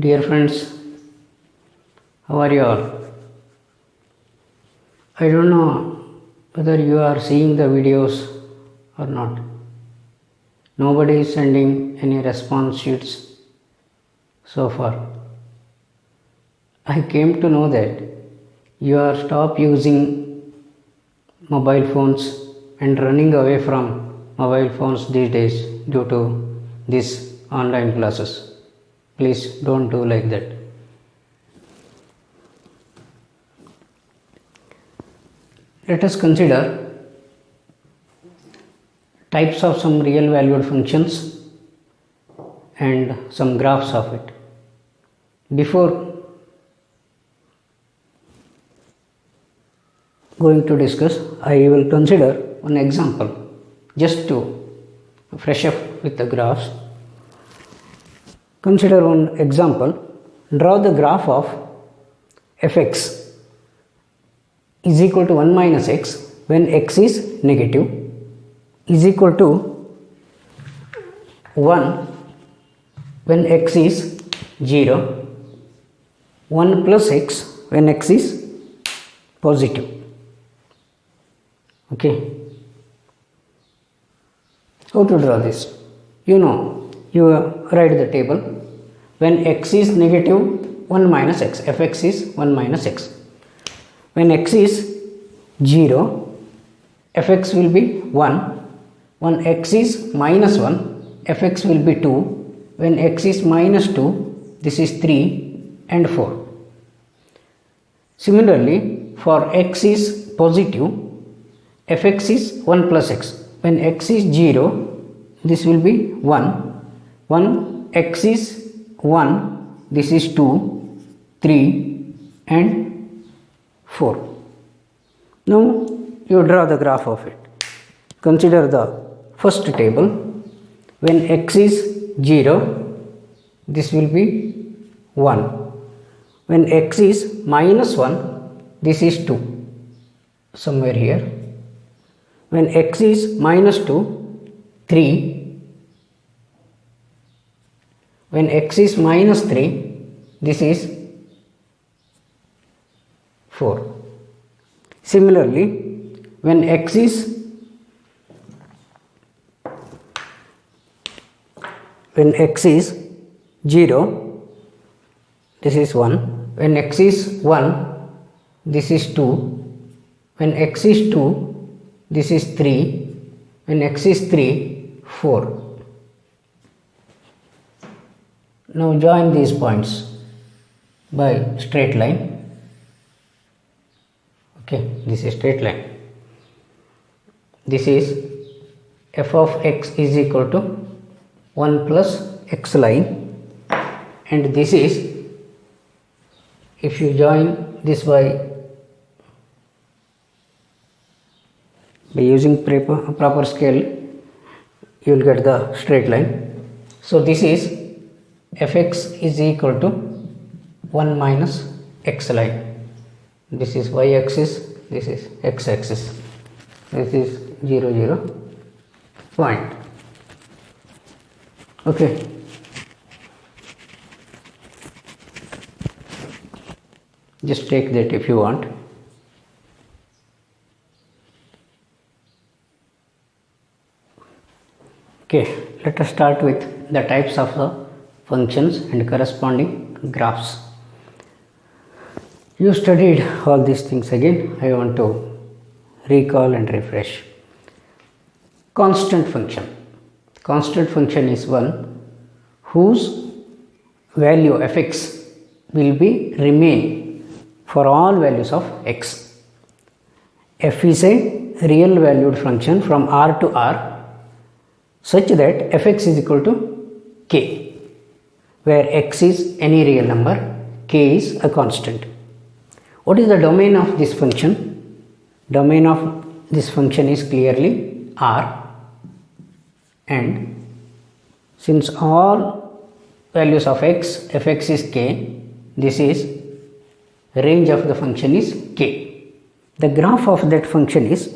Dear friends, how are you all? I don't know whether you are seeing the videos or not. Nobody is sending any response sheets so far. I came to know that you are stop using mobile phones and running away from mobile phones these days due to these online classes. Please don't do like that. Let us consider types of some real valued functions and some graphs of it. Before going to discuss, I will consider one example just to fresh up with the graphs. Consider one example. Draw the graph of fx is equal to 1 minus x when x is negative, is equal to 1 when x is 0, 1 plus x when x is positive. Okay. How to draw this? You write the table. When x is negative, 1 minus x, fx is 1 minus x. When x is 0, fx will be 1. When x is minus 1, fx will be 2. When x is minus 2, this is 3 and 4. Similarly, for x is positive, fx is 1 plus x. When x is 0, this will be 1. When x is 1, this is 2, 3 and 4. Now you draw the graph of it. Consider the first table. When x is 0, this will be 1. When x is minus 1, this is 2, somewhere here. When x is minus 2, 3. When x is minus 3, this is 4. Similarly, when x is 0, this is 1. When x is 1, this is 2. When x is 2, this is 3. When x is 3, 4. Now join these points by straight line. Okay, this is straight line. This is f of x is equal to 1 plus x line, and this is, if you join this by using proper scale, you will get the straight line. So this is fx is equal to 1 minus x line. This is y axis, this is x axis, this is 0, 0 point. Okay. Just take that if you want. Okay, let us start with the types of the functions and corresponding graphs. You studied all these things again. I want to recall and refresh. Constant function. Constant function is one whose value fx will be remain for all values of x. F is a real valued function from R to R such that fx is equal to k, where x is any real number, k is a constant. What is the domain of this function? Domain of this function is clearly R, and since all values of x, fx is k, this is range of the function is k. The graph of that function is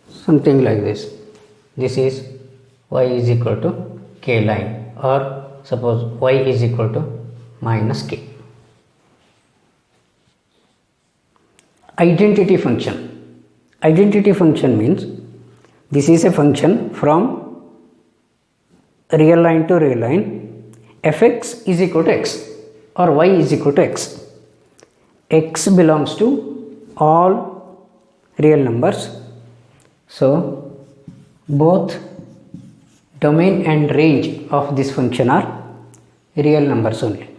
something like this. This is y is equal to k line, or suppose y is equal to minus k. Identity function. Identity function means this is a function from real line to real line. Fx is equal to x or y is equal to x. X belongs to all real numbers. So both domain and range of this function are real numbers only.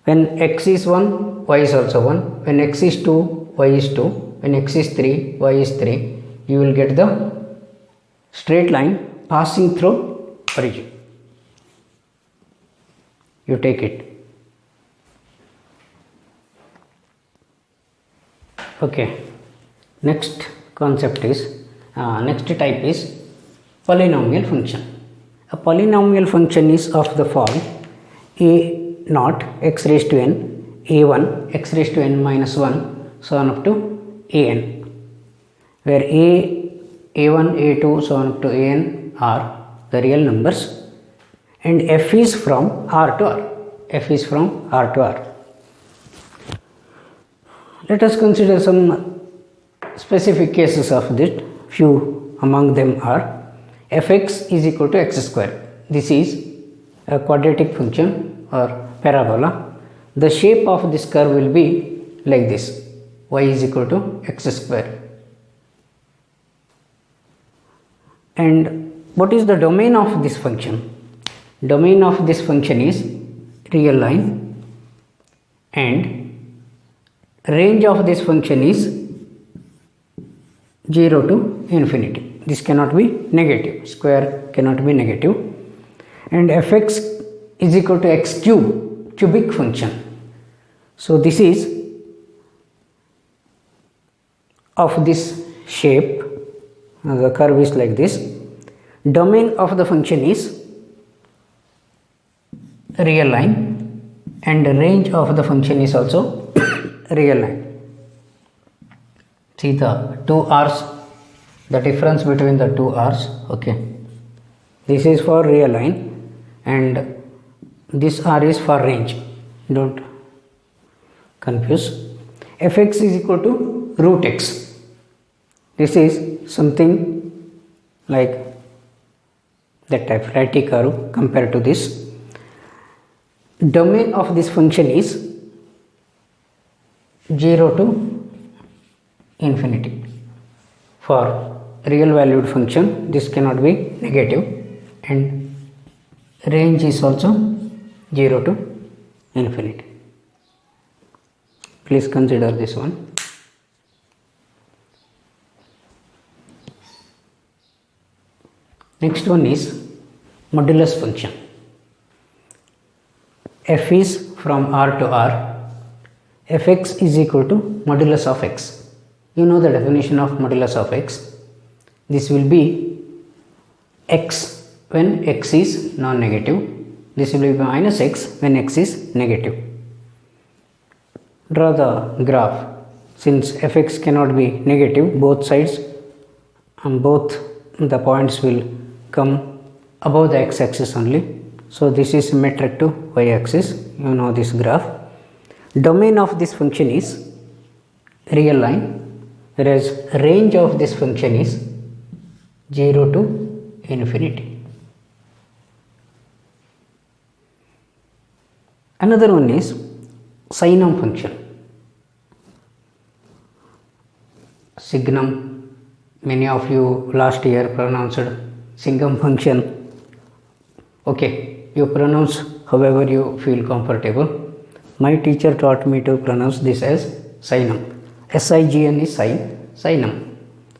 When x is 1, y is also 1. When x is 2, y is 2. When x is 3, y is 3. You will get the straight line passing through origin. You take it. Okay. Next concept is, next type is polynomial function. A polynomial function is of the form a naught x raised to n, a1 x raised to n minus 1, so on up to an, where a1, a2, so on up to an are the real numbers, and f is from r to r. F is from r to r. Let us consider some specific cases of this. Few among them are fx is equal to x square. This is a quadratic function or parabola. The shape of this curve will be like this: y is equal to x square. And what is the domain of this function? Domain of this function is real line, and range of this function is 0 to infinity. This cannot be negative, square cannot be negative, and fx is equal to x cube, cubic function. So this is of this shape, the curve is like this. Domain of the function is real line, and the range of the function is also real line. See the two r's, the difference between the two r's. Okay, this is for real line and this r is for range. Don't confuse. Fx is equal to root x. This is something like that type, flatty curve compared to this. Domain of this function is 0 to infinity. For real valued function, this cannot be negative, and range is also 0 to infinity. Please consider this one. Next one is modulus function. F is from r to r. Fx is equal to modulus of x. You know the definition of modulus of x. This will be x when x is non-negative. This will be minus x when x is negative. Draw the graph. Since fx cannot be negative, both sides and both the points will come above the x-axis only. So this is symmetric to y-axis. You know this graph. Domain of this function is real line, whereas range of this function is 0 to infinity. Another one is signum function. Signum, many of you last year pronounced signum function. Okay, you pronounce however you feel comfortable. My teacher taught me to pronounce this as signum. S-I-G-N is sign, signum.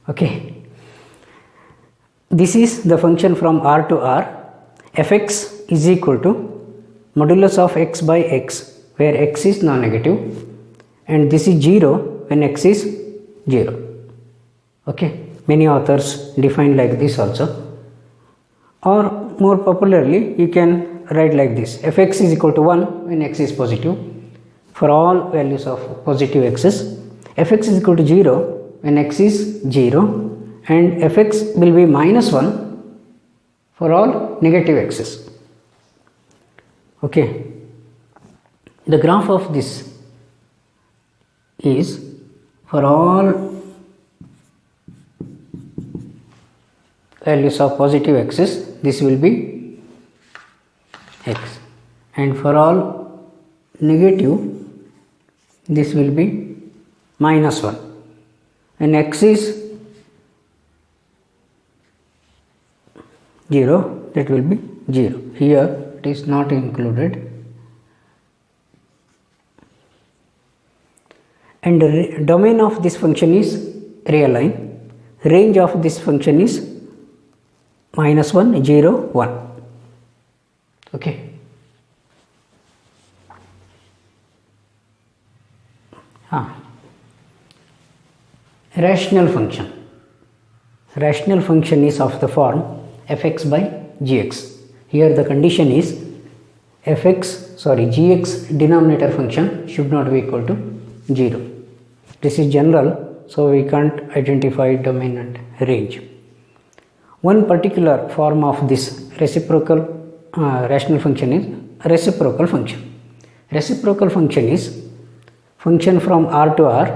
Okay. This is the function from r to r. Fx is equal to modulus of x by x, where x is non-negative, and this is 0 when x is 0. Okay. Many authors define like this also. Or more popularly, you can write like this: fx is equal to 1 when x is positive for all values of positive x's. Fx is equal to 0 when x is 0, and fx will be minus 1 for all negative x's. Okay, the graph of this is for all values of positive axis this will be x, and for all negative this will be -1. When x is 0, that will be 0. Here it is not included. And the domain of this function is real line. Range of this function is -1, 0, 1. Okay. Rational function. Rational function is of the form fx by gx. Here the condition is gx denominator function should not be equal to 0. This is general, so we can't identify domain and range. One particular form of this reciprocal rational function is reciprocal function. Reciprocal function is function from R to R,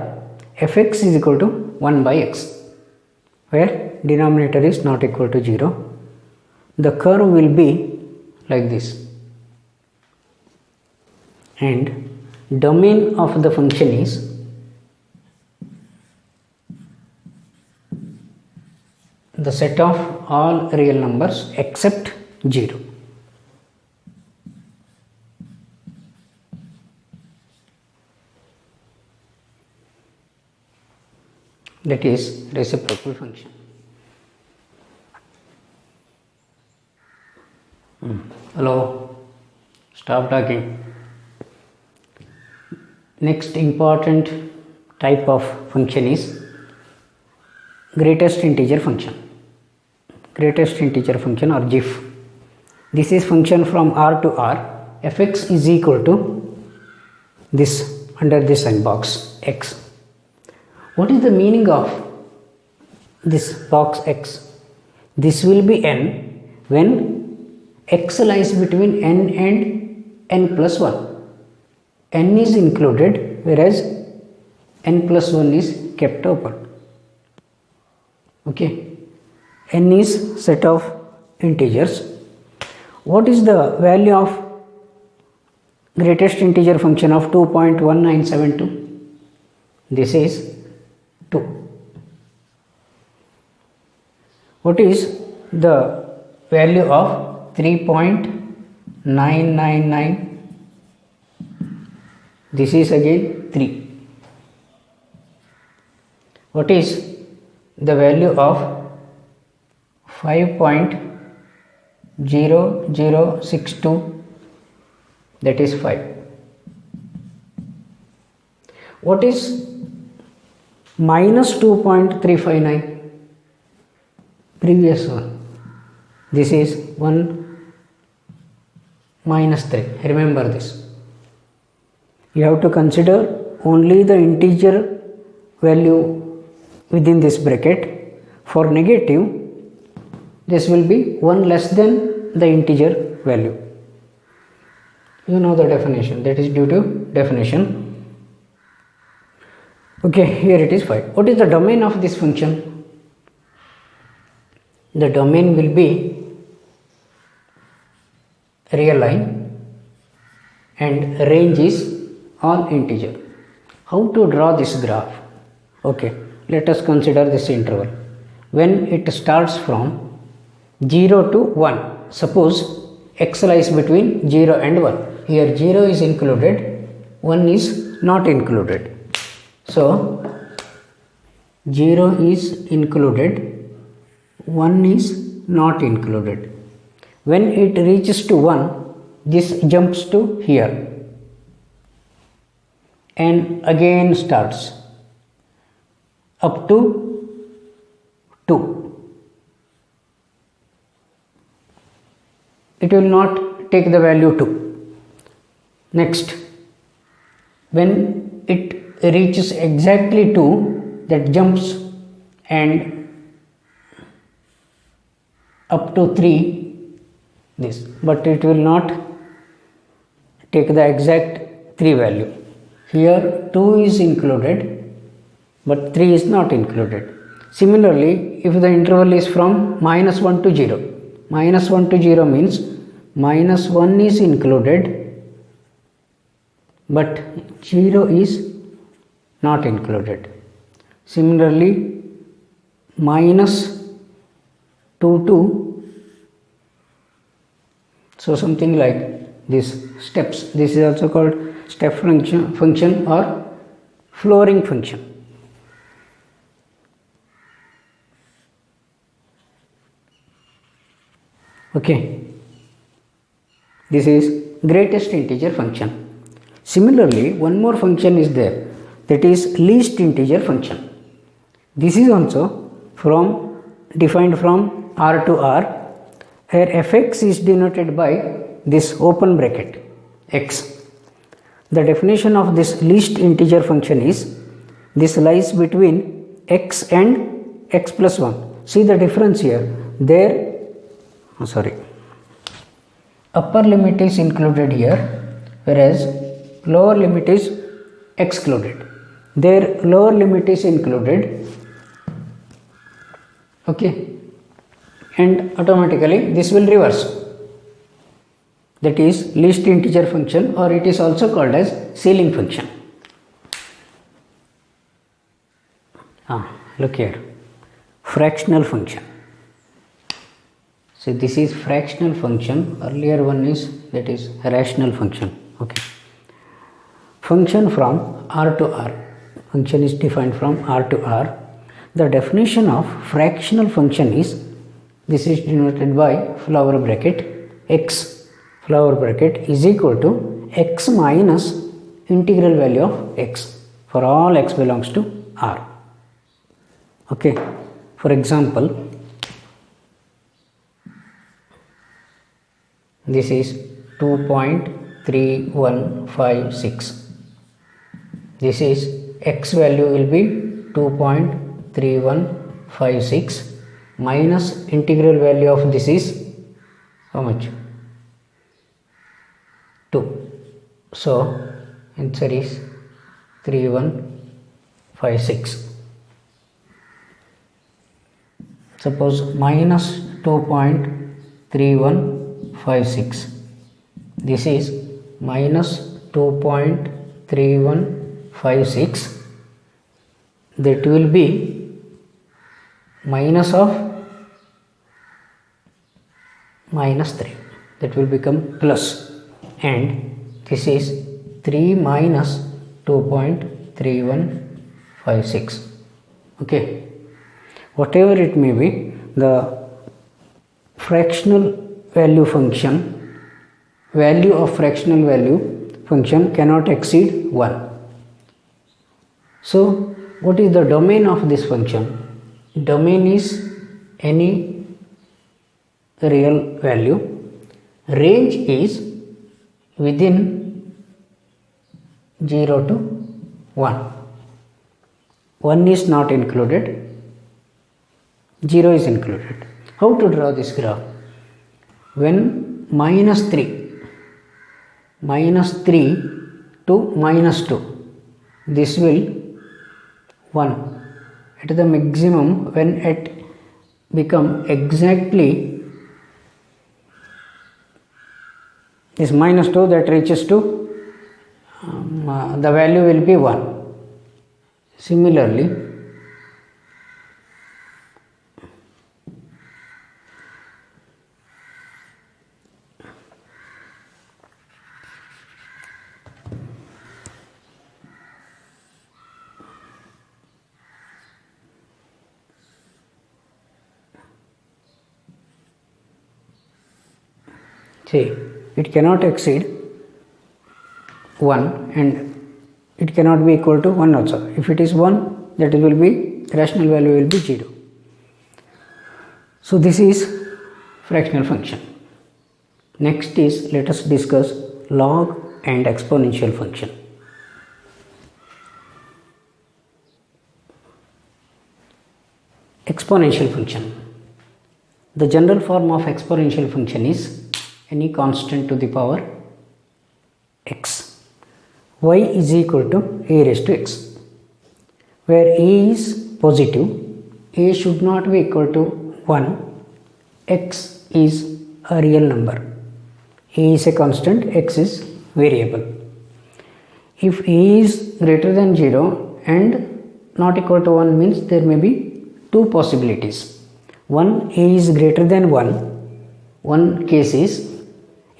fx is equal to 1 by x, where denominator is not equal to 0. The curve will be like this, and domain of the function is the set of all real numbers except 0. That is reciprocal function. Hello, stop talking. Next important type of function is greatest integer function. Greatest integer function or GIF. This is function from R to R. Fx is equal to this under this sign box x. What is the meaning of this box x? This will be n when x lies between n and n plus 1. N is included whereas n plus 1 is kept open. Okay, n is set of integers. What is the value of greatest integer function of 2.1972? This is 2. What is the value of 3.999? This is again 3. What is the value of 5.0062? That is 5. What is minus 2.359? Previous one. This is 1 minus 3. Remember this. You have to consider only the integer value within this bracket. For negative, this will be 1 less than the integer value. You know the definition, that is due to definition. Okay, here it is 5. What is the domain of this function? The domain will be real line and range is all integer. How to draw this graph? Okay, let us consider this interval. When it starts from 0 to 1, suppose x lies between 0 and 1. Here 0 is included, 1 is not included. So 0 is included, 1 is not included. When it reaches to 1, this jumps to here and again starts up to 2. It will not take the value 2. Next, when it reaches exactly 2, that jumps and up to 3, this, but it will not take the exact 3 value. Here 2 is included, but 3 is not included. Similarly, if the interval is from minus 1 to 0, minus 1 to 0 means minus 1 is included, but 0 is not included. Similarly, minus 2 to, so something like this steps. This is also called step function or flooring function. Okay, this is greatest integer function. Similarly, one more function is there, that is least integer function. This is also defined from R to R, where fx is denoted by this open bracket x. The definition of this least integer function is this lies between x and x plus 1. See the difference here. There upper limit is included here, whereas lower limit is excluded. There lower limit is included, okay, and automatically this will reverse. That is least integer function, or it is also called as ceiling function. Look here, fractional function. So this is fractional function. Earlier one is, that is rational function. Okay. Function from R to R. Function is defined from R to R. The definition of fractional function is, this is denoted by flower bracket x. Flower bracket is equal to x minus integral value of x for all x belongs to R. Okay. For example, this is 2.3156. This is x value will be 2.3156 minus integral value of this is how much? 2. So answer is 3156. Suppose minus 2.3156. This is minus 2.3156. That will be minus of minus 3. That will become plus. And this is 3 minus 2.3156. Okay. Whatever it may be, the fractional value function, value of fractional value function cannot exceed 1. So what is the domain of this function? Domain is any real value. Range is within 0 to 1. 1 is not included, 0 is included. How to draw this graph? When minus 3 to minus 2, this will 1. At the maximum, when it become exactly this minus 2, that reaches to the value will be 1. Similarly, see, it cannot exceed 1 and it cannot be equal to 1 also. If it is 1, that will be, rational value will be 0. So this is fractional function. Next is, let us discuss log and exponential function. Exponential function. The general form of exponential function is any constant to the power y is equal to a raised to x. Where a is positive, a should not be equal to 1, x is a real number. A is a constant, x is variable. If a is greater than 0 and not equal to 1 means there may be two possibilities. One, a is greater than 1. One case is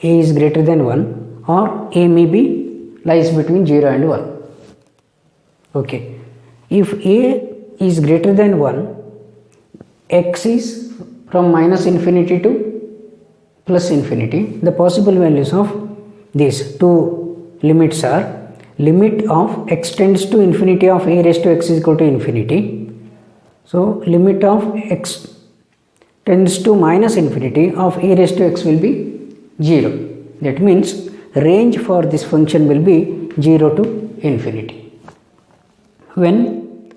a is greater than 1, or a may be lies between 0 and 1. Okay. If a is greater than 1, x is from minus infinity to plus infinity. The possible values of these two limits are limit of x tends to infinity of a raised to x is equal to infinity. So limit of x tends to minus infinity of a raised to x will be 0. That means range for this function will be 0 to infinity. When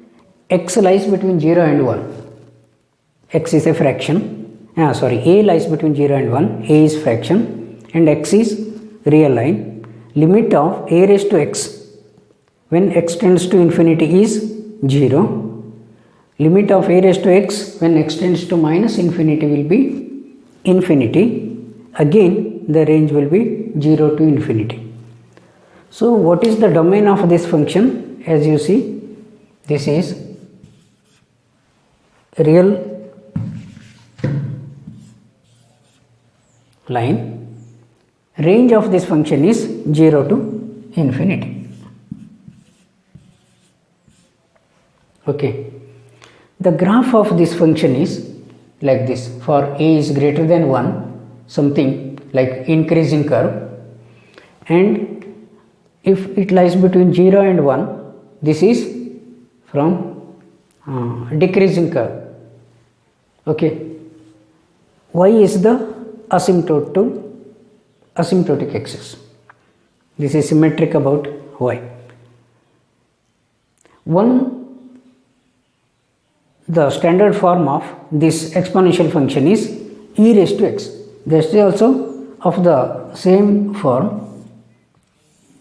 x lies between 0 and 1, x is a fraction, a lies between 0 and 1, a is fraction and x is real line. Limit of a raised to x when x tends to infinity is 0. Limit of a raised to x when x tends to minus infinity will be infinity. Again the range will be 0 to infinity. So what is the domain of this function? As you see, this is real line. Range of this function is 0 to infinity. Okay. The graph of this function is like this. For a is greater than 1, something like increasing curve, and if it lies between 0 and 1, this is from decreasing curve. Okay. Y is the asymptote to asymptotic axis. This is symmetric about y. The standard form of this exponential function is e raised to x. This is also of the same form,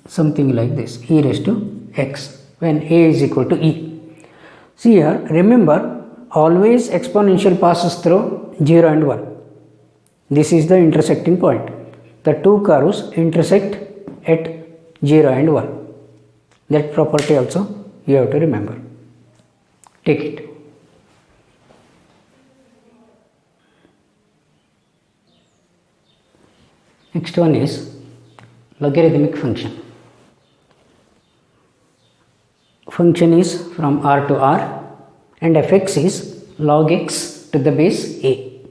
something like this, e raised to x when a is equal to e. See here, remember, always exponential passes through 0 and 1. This is the intersecting point. The two curves intersect at 0 and 1. That property also you have to remember. Take it. Next one is logarithmic function. Function is from r to r and fx is log x to the base a.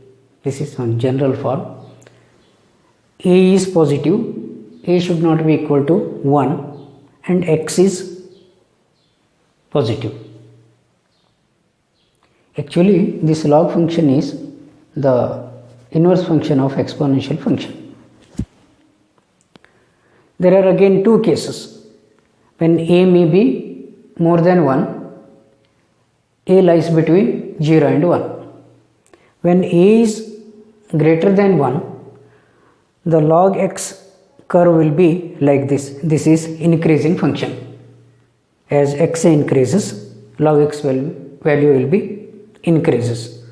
This is one general form. A is positive, a should not be equal to 1 and x is positive. Actually this log function is the inverse function of exponential function. There are again two cases. When a may be more than 1, a lies between 0 and 1. When a is greater than 1, the log x curve will be like this. This is increasing function. As x increases, log x value will be increases.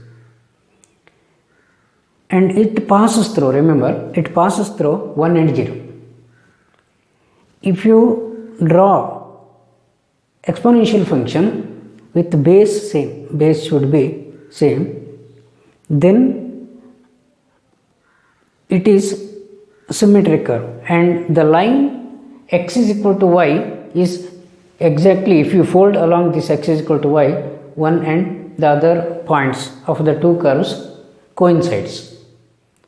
And it passes through, remember, it passes through 1 and 0. If you draw exponential function with base same, base should be same, then it is symmetric curve, and the line x is equal to y is exactly, if you fold along this x is equal to y, one and the other points of the two curves coincides.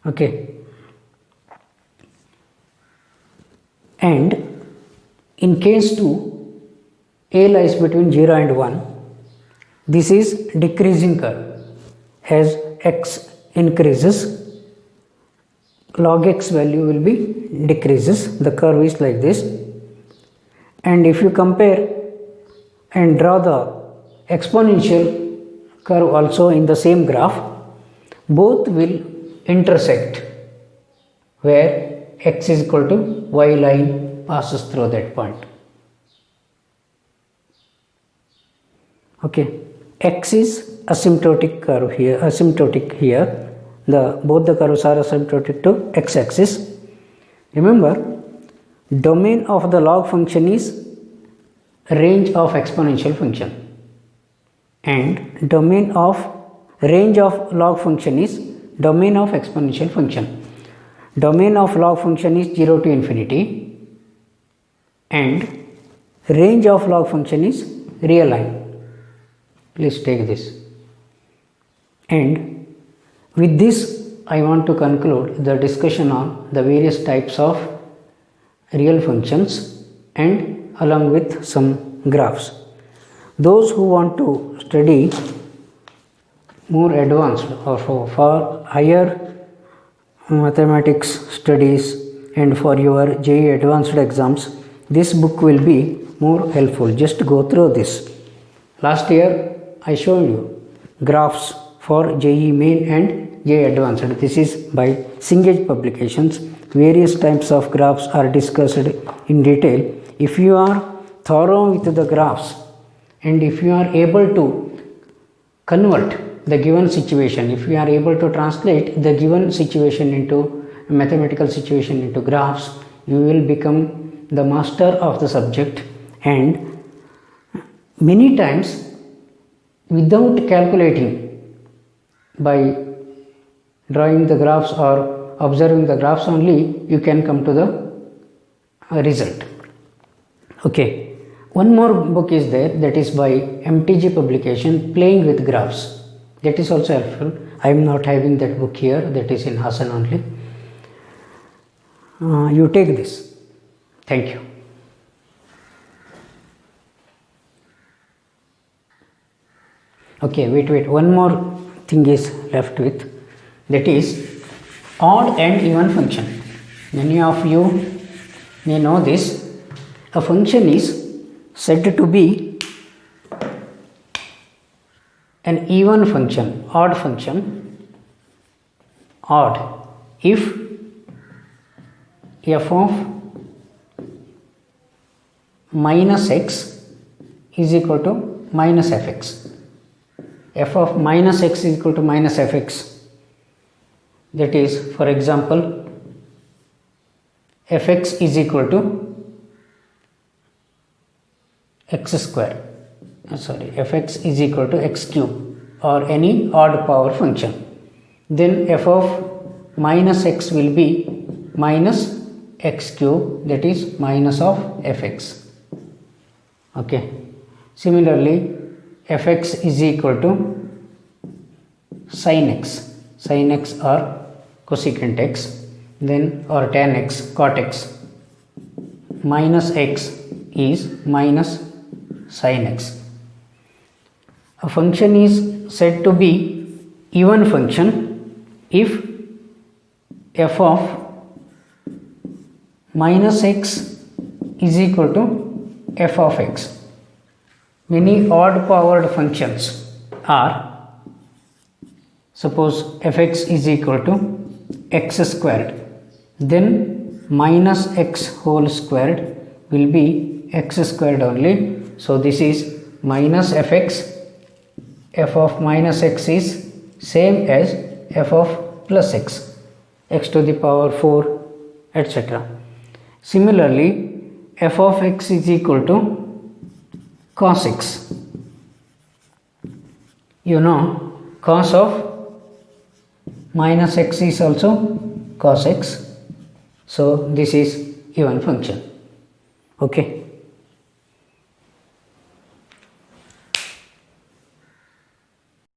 Okay. And in case 2, a lies between 0 and 1, this is decreasing curve. As x increases, log x value will be decreases. The curve is like this. And if you compare and draw the exponential curve also in the same graph, both will intersect where x is equal to y line passes through that point. Okay, x is asymptotic curve here, both the curves are asymptotic to x-axis. Remember, domain of the log function is range of exponential function, and range of log function is domain of exponential function. Domain of log function is 0 to infinity, and range of log function is real line. Please take this. And with this, I want to conclude the discussion on the various types of real functions and along with some graphs. Those who want to study more advanced or for higher mathematics studies and for your JEE advanced exams, this book will be more helpful. Just go through this. Last year I showed you graphs for JEE Main and JEE Advanced. This is by Cengage Publications. Various types of graphs are discussed in detail. If you are thorough with the graphs and if you are able to convert the given situation, if you are able to translate the given situation into mathematical situation into graphs, you will become the master of the subject. And many times, without calculating, by drawing the graphs or observing the graphs only, you can come to the result. Okay, one more book is there, that is by MTG Publication, Playing with Graphs. That is also helpful. I am not having that book here, that is in Hassan only. You take this. Thank you. Okay, wait, one more thing is left with, that is odd and even function. Many of you may know this. A function is said to be an even function, odd function, odd, if f of minus x is equal to minus fx. F of minus x is equal to minus fx. That is, for example, fx is equal to x square. Fx is equal to x cube or any odd power function. Then f of minus x will be minus x cube, that is minus of fx. Okay. Similarly, fx is equal to sin x. Sin x or cosecant x, then or tan x, cot x. Minus x is minus sin x. A function is said to be even function if f of minus x is equal to f of x. Many odd powered functions are, suppose fx is equal to x squared, then minus x whole squared will be x squared only. So this is minus fx. F of minus x is same as f of plus x, x to the power 4, etc. Similarly, f of x is equal to cos x. You know, cos of minus x is also cos x. So this is even function. Okay.